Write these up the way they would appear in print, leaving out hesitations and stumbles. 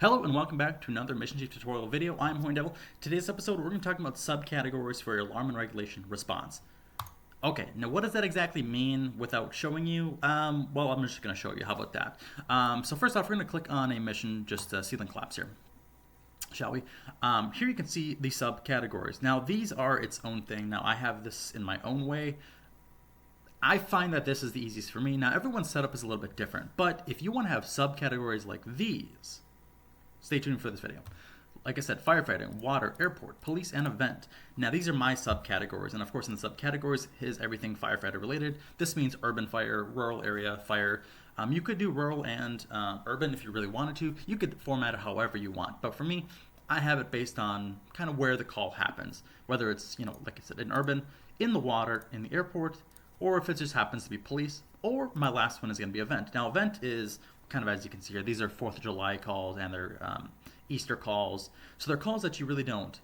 Hello and welcome back to another Mission Chief tutorial video. I'm Horn Devil. Today's episode we're going to talk about subcategories for your alarm and regulation response. Okay, now what does that exactly mean without showing you? Well, I'm just going to show you. How about that? So first off, we're going to click on a mission, just ceiling collapse here, shall we? Here you can see the subcategories. Now these are its own thing. Now I have this in my own way. I find that this is the easiest for me. Now everyone's setup is a little bit different, but if you want to have subcategories like these, stay tuned for this video. Like I said, firefighting, water, airport, police, and event. Now these are my subcategories, and of course in the subcategories is everything firefighter related. This means urban fire, rural area fire. You could do rural and urban if you really wanted to. You could format it however you want, but for me, I have it based on kind of where the call happens. Whether it's, like I said, in urban, in the water, in the airport, or if it just happens to be police, or my last one is going to be event. Now event is kind of, as you can see here, these are 4th of July calls and they're Easter calls. So they're calls that you really don't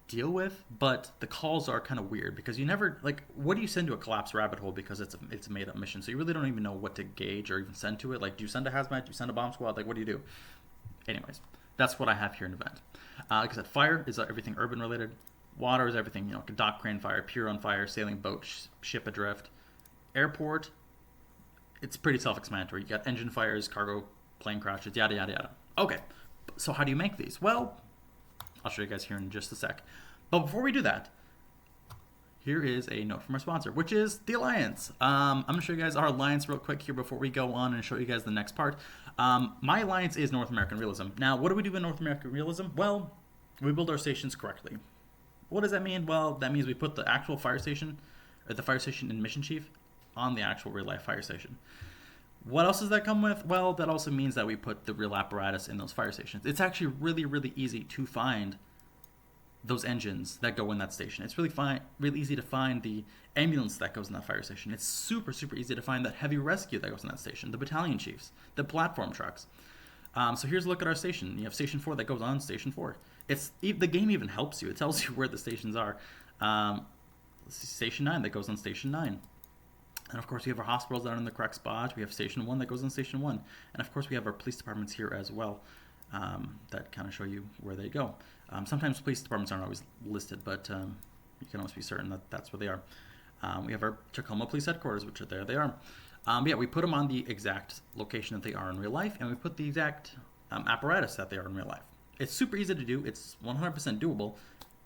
deal with, but the calls are kind of weird because you never, like, what do you send to a collapse rabbit hole because it's a made up mission? So you really don't even know what to gauge or even send to it. Like, do you send a hazmat? Do you send a bomb squad? Like, what do you do? Anyways, that's what I have here in event. Like I said, fire is everything urban related. Water is everything, dock crane fire, pier on fire, sailing boat, ship adrift. Airport, it's pretty self-explanatory. You got engine fires, cargo plane crashes, yada, yada, yada. Okay, so how do you make these? Well, I'll show you guys here in just a sec. But before we do that, here is a note from our sponsor, which is the Alliance. I'm going to show you guys our Alliance real quick here before we go on and show you guys the next part. My Alliance is North American Realism. Now, what do we do in North American Realism? Well, we build our stations correctly. What does that mean? Well, that means we put the actual fire station, or the fire station in Mission Chief, on the actual real life fire station. What else does that come with? Well, that also means that we put the real apparatus in those fire stations. It's actually really, really easy to find those engines that go in that station. It's really easy to find the ambulance that goes in that fire station. It's super, super easy to find that heavy rescue that goes in that station, the battalion chiefs, the platform trucks. So here's a look at our station. You have Station 4 that goes on Station 4. The game even helps you. It tells you where the stations are. Station 9 that goes on Station 9. And of course we have our hospitals that are in the correct spot. We have Station 1 that goes on Station 1. And of course we have our police departments here as well that kind of show you where they go. Sometimes police departments aren't always listed, but you can always be certain that that's where they are. We have our Tacoma Police Headquarters, which are there. They are. Yeah, we put them on the exact location that they are in real life, and we put the exact apparatus that they are in real life. It's super easy to do. It's 100% doable.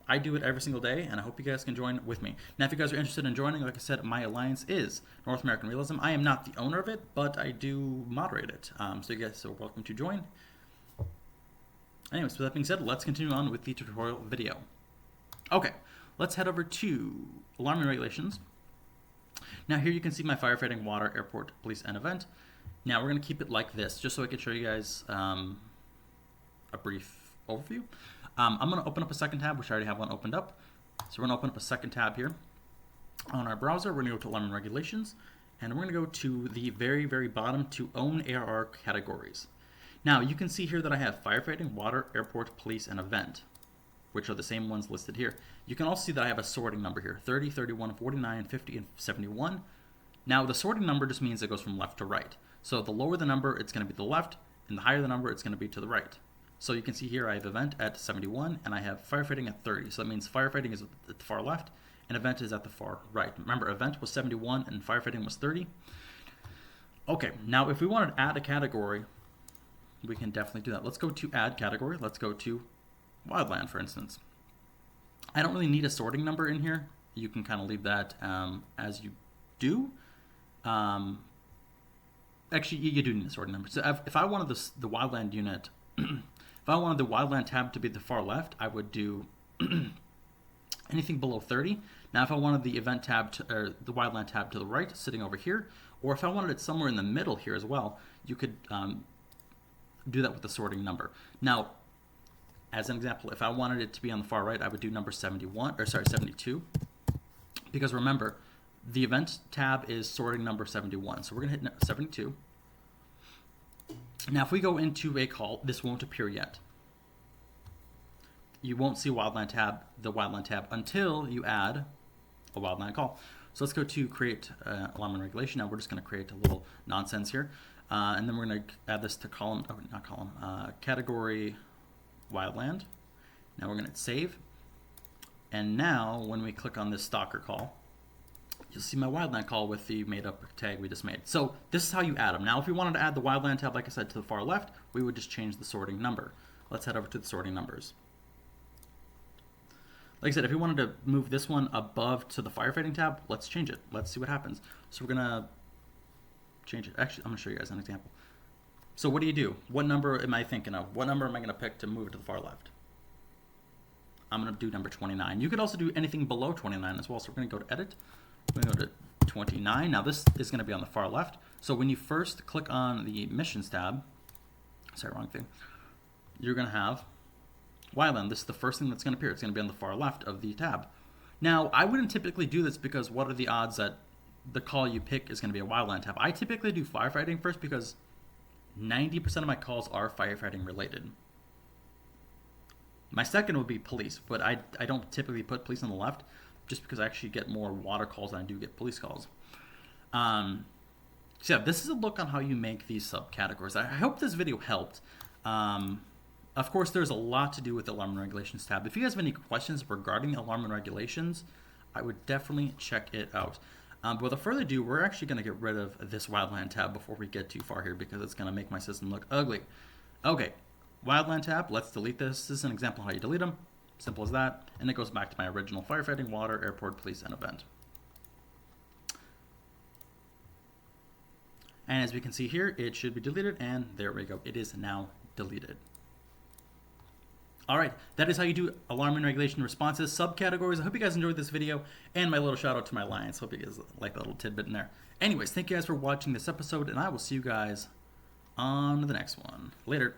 I do it every single day, and I hope you guys can join with me. Now, if you guys are interested in joining, like I said, my alliance is North American Realism. I am not the owner of it, but I do moderate it. So you guys are welcome to join. Anyways, with that being said, let's continue on with the tutorial video. Okay, let's head over to alarm and regulations. Now here you can see my firefighting, water, airport, police, and event. Now we're going to keep it like this, just so I can show you guys a brief overview. I'm going to open up a second tab, which I already have one opened up. So we're going to open up a second tab here. On our browser, we're going to go to alarm and regulations, and we're going to go to the very, very bottom to own ARR categories. Now you can see here that I have firefighting, water, airport, police, and event, which are the same ones listed here. You can also see that I have a sorting number here, 30, 31, 49, 50, and 71. Now the sorting number just means it goes from left to right. So the lower the number, it's going to be to the left, and the higher the number, it's going to be to the right. So you can see here I have event at 71, and I have firefighting at 30. So that means firefighting is at the far left, and event is at the far right. Remember, event was 71, and firefighting was 30. Okay, now if we wanted to add a category, we can definitely do that. Let's go to add category. Let's go to wildland, for instance. I don't really need a sorting number in here. You can kind of leave that as you do. Actually, you do need a sorting number. So if I wanted the wildland unit, if I wanted the wildland tab to be the far left, I would do anything below 30. Now, if I wanted the event tab or the wildland tab to the right, sitting over here, or if I wanted it somewhere in the middle here as well, you could do that with the sorting number. Now, as an example, if I wanted it to be on the far right, I would do number 72. Because remember, the event tab is sorting number 71. So we're going to hit 72. Now, if we go into a call, this won't appear yet. You won't see the wildland tab until you add a wildland call. So let's go to create alarm and regulation. Now we're just going to create a little nonsense here. And then we're going to add this to category wildland. Now we're going to save. And now when we click on this stalker call, you'll see my wildland call with the made up tag we just made. So this is how you add them. Now if we wanted to add the wildland tab, like I said, to the far left, we would just change the sorting number. Let's head over to the sorting numbers. Like I said, if we wanted to move this one above to the firefighting tab, let's change it. Let's see what happens. So we're gonna change it. Actually, I'm gonna show you guys an example. So what do? What number am I thinking of? What number am I gonna pick to move it to the far left? I'm gonna do number 29. You could also do anything below 29 as well. So we're gonna go to edit. We're gonna go to 29. Now this is gonna be on the far left. So when you first click on the missions tab, sorry, wrong thing. You're gonna have wildland. This is the first thing that's going to appear. It's going to be on the far left of the tab. Now, I wouldn't typically do this because what are the odds that the call you pick is going to be a wildland tab? I typically do firefighting first because 90% of my calls are firefighting related. My second would be police, but I don't typically put police on the left just because I actually get more water calls than I do get police calls. So yeah, this is a look on how you make these subcategories. I hope this video helped. Of course, there's a lot to do with the Alarm and Regulations tab. If you guys have any questions regarding Alarm and Regulations, I would definitely check it out. But without further ado, we're actually going to get rid of this Wildland tab before we get too far here because it's going to make my system look ugly. Okay, Wildland tab, let's delete this. This is an example of how you delete them. Simple as that. And it goes back to my original firefighting, water, airport, police, and event. And as we can see here, it should be deleted, and there we go. It is now deleted. All right, that is how you do alarm and regulation responses, subcategories. I hope you guys enjoyed this video and my little shout out to my Lions. Hope you guys like that little tidbit in there. Anyways, thank you guys for watching this episode, and I will see you guys on the next one. Later.